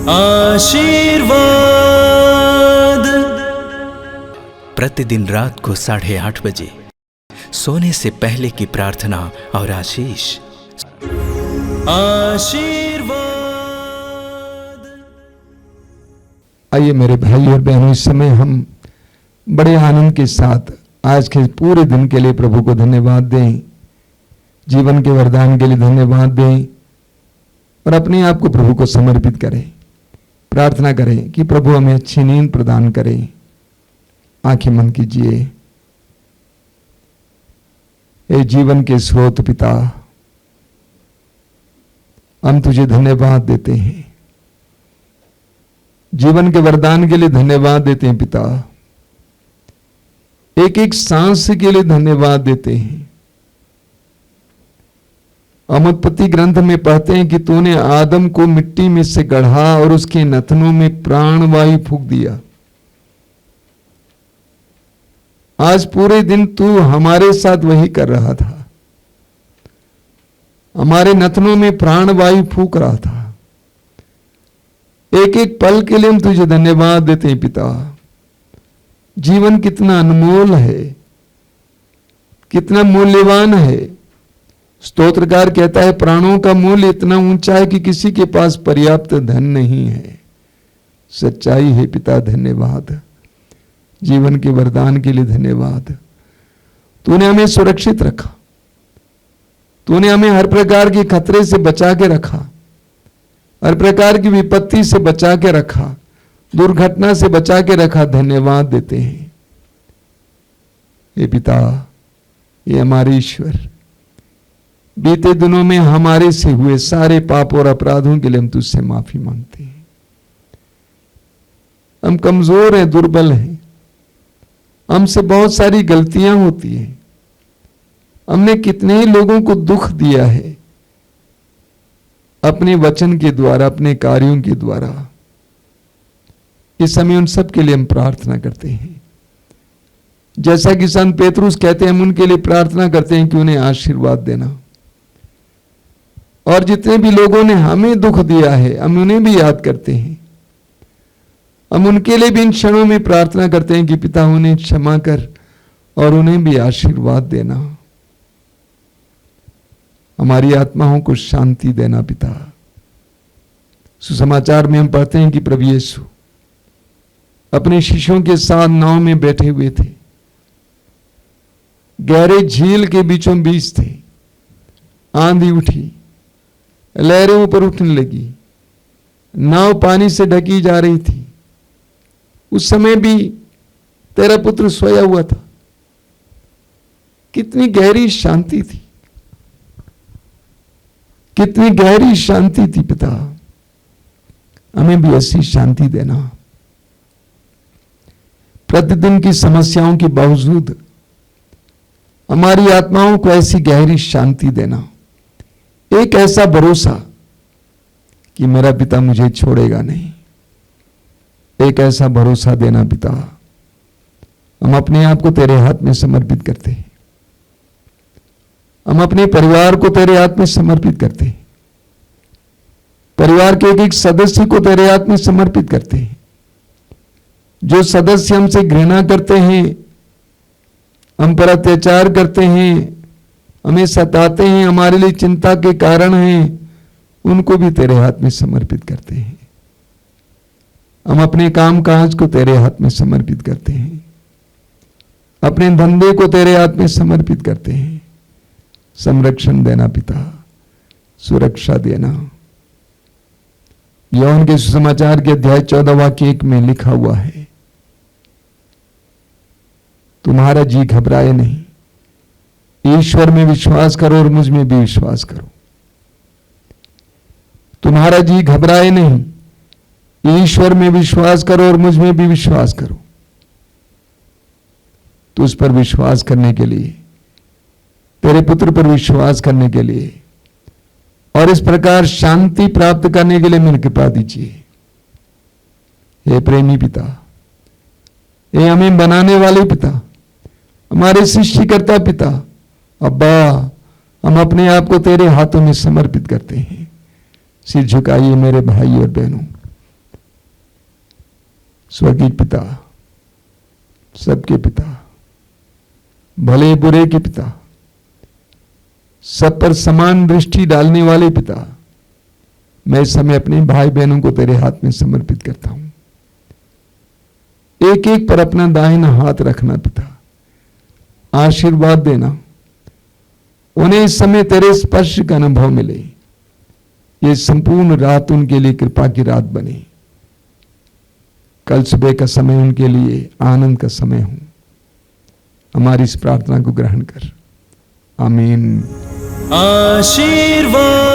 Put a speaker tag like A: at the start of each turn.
A: आशीर्वाद। प्रतिदिन रात को 8:30 बजे सोने से पहले की प्रार्थना और आशीष। आशीर्वाद।
B: आइए मेरे भाई और बहनों, इस समय हम बड़े आनंद के साथ आज के पूरे दिन के लिए प्रभु को धन्यवाद दें, जीवन के वरदान के लिए धन्यवाद दें और अपने आप को प्रभु को समर्पित करें। प्रार्थना करें कि प्रभु हमें अच्छी नींद प्रदान करें। आंखें बंद कीजिए। हे जीवन के स्रोत पिता, हम तुझे धन्यवाद देते हैं, जीवन के वरदान के लिए धन्यवाद देते हैं पिता, एक एक सांस के लिए धन्यवाद देते हैं। हम उत्पत्ति ग्रंथ में पढ़ते हैं कि तूने आदम को मिट्टी में से गढ़ा और उसके नथनों में प्राणवायु फूंक दिया। आज पूरे दिन तू हमारे साथ वही कर रहा था, हमारे नथनों में प्राणवायु फूंक रहा था। एक एक पल के लिए हम तुझे धन्यवाद देते हैं पिता। जीवन कितना अनमोल है, कितना मूल्यवान है। स्तोत्रकार कहता है प्राणों का मूल्य इतना ऊंचा है कि किसी के पास पर्याप्त धन नहीं है। सच्चाई है पिता, धन्यवाद। जीवन के वरदान के लिए धन्यवाद। तूने हमें सुरक्षित रखा, तूने हमें हर प्रकार के खतरे से बचा के रखा, हर प्रकार की विपत्ति से बचा के रखा, दुर्घटना से बचा के रखा। धन्यवाद देते हैं हे पिता, ये हमारे ईश्वर। बीते दिनों में हमारे से हुए सारे पाप और अपराधों के लिए हम तुझसे माफी मांगते हैं। हम कमजोर हैं, दुर्बल हैं, हमसे बहुत सारी गलतियां होती हैं। हमने कितने ही लोगों को दुख दिया है अपने वचन के द्वारा, अपने कार्यों के द्वारा। इस समय उन सब के लिए हम प्रार्थना करते हैं। जैसा कि संत पेतरुस कहते हैं, हम उनके लिए प्रार्थना करते हैं कि उन्हें आशीर्वाद देना। और जितने भी लोगों ने हमें दुख दिया है, हम उन्हें भी याद करते हैं। हम उनके लिए भी इन क्षणों में प्रार्थना करते हैं कि पिता उन्हें क्षमा कर और उन्हें भी आशीर्वाद देना। हमारी आत्माओं को शांति देना पिता। सुसमाचार में हम पढ़ते हैं कि प्रभु यीशु अपने शिष्यों के साथ नाव में बैठे हुए थे, गहरे झील के बीचों बीच थे। आंधी उठी, लहरें ऊपर उठने लगी, नाव पानी से ढकी जा रही थी। उस समय भी तेरा पुत्र सोया हुआ था। कितनी गहरी शांति थी, कितनी गहरी शांति थी पिता। हमें भी ऐसी शांति देना। प्रतिदिन की समस्याओं के बावजूद हमारी आत्माओं को ऐसी गहरी शांति देना। एक ऐसा भरोसा कि मेरा पिता मुझे छोड़ेगा नहीं। एक ऐसा भरोसा देना पिता। हम अपने आप को तेरे हाथ में समर्पित करते हैं। हम अपने परिवार को तेरे हाथ में समर्पित करते हैं। परिवार के एक एक सदस्य को तेरे हाथ में समर्पित करते हैं। जो सदस्य हमसे घृणा करते हैं, हम पर अत्याचार करते हैं, हमें सताते हैं, हमारे लिए चिंता के कारण हैं, उनको भी तेरे हाथ में समर्पित करते हैं। हम अपने काम काज को तेरे हाथ में समर्पित करते हैं। अपने धंधे को तेरे हाथ में समर्पित करते हैं। संरक्षण देना पिता, सुरक्षा देना। यूहन्ना के सुसमाचार के अध्याय 14 वाक्य 1 में लिखा हुआ है, तुम्हारा जी घबराए नहीं, ईश्वर में विश्वास करो और मुझ में भी विश्वास करो। तुम्हारा जी घबराए नहीं, ईश्वर में विश्वास करो और मुझ में भी विश्वास करो। तो उस पर विश्वास करने के लिए, तेरे पुत्र पर विश्वास करने के लिए और इस प्रकार शांति प्राप्त करने के लिए मेरी कृपा दीजिए। हे प्रेमी पिता, हे हमें बनाने वाले पिता, हमारे सृष्टिकर्ता पिता, अब्बा, हम अपने आप को तेरे हाथों में समर्पित करते हैं। सिर झुकाइए मेरे भाई और बहनों, स्वर्गीय पिता, सबके पिता, भले बुरे के पिता, सब पर समान दृष्टि डालने वाले पिता, मैं इस समय अपने भाई बहनों को तेरे हाथ में समर्पित करता हूं। एक एक पर अपना दाहिना हाथ रखना पिता, आशीर्वाद देना, उन्हें इस समय तेरे स्पर्श का अनुभव मिले। ये संपूर्ण रात उनके लिए कृपा की रात बने। कल सुबह का समय उनके लिए आनंद का समय हो। हमारी इस प्रार्थना को ग्रहण कर। आमीन।
A: आशीर्वाद